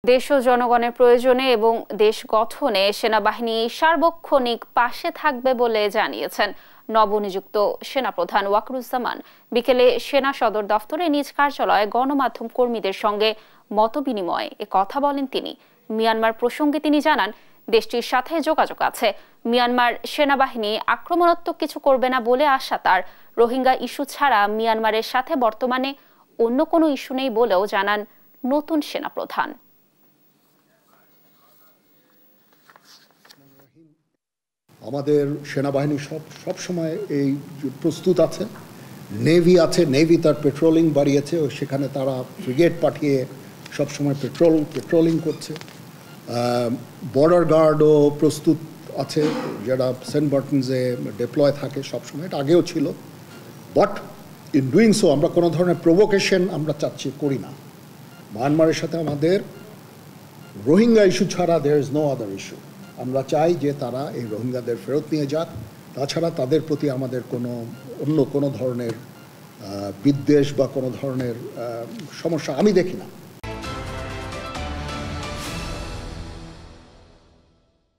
দেশ ও জনগণের প্রয়োজনে এবং দেশ গঠনে সেনাবাহিনী সার্বক্ষণিক পাশে থাকবে বলে জানিয়েছেন নবনিযুক্ত সেনাপ্রধান ওয়াকারুজ্জামান। বিকেলে সেনা সদর দফতরে নিজ কার্যালয়ে গণমাধ্যম কর্মীদের সঙ্গে মতবিনিময়ে এ কথা বলেন তিনি। মিয়ানমার প্রসঙ্গে তিনি জানান, দেশটির সাথে যোগাযোগ আছে। মিয়ানমার সেনাবাহিনী আক্রমণাত্মক কিছু করবে না বলে আশা তার। রোহিঙ্গা ইস্যু ছাড়া মিয়ানমারের সাথে বর্তমানে অন্য কোনো ইস্যু নেই বলেও জানান নতুন সেনাপ্রধান। আমাদের সেনাবাহিনী সব সময় এই প্রস্তুত আছে। নেভি আছে, নেভি তার পেট্রোলিং বাড়িয়েছে, সেখানে তারা ফ্রিগেট পাঠিয়ে সবসময় পেট্রোলিং করছে। বর্ডার গার্ডও প্রস্তুত আছে, যারা সেন্ট মার্টিনসে ডিপ্লয় থাকে সবসময়, এটা আগেও ছিল। বাট ইন ডুইং সো আমরা কোনো ধরনের প্রভোকেশন আমরা করি না। মায়ানমারের সাথে আমাদের রোহিঙ্গা ইস্যু ছাড়া there is no other issue. আমরা চাই যে তারা এই রোহিঙ্গাদের ফেরত নিয়ে যাক। তাছাড়া তাদের প্রতি আমাদের অন্য কোনো ধরনের বিদ্বেষ বা কোনো ধরনের সমস্যা আমি দেখি না।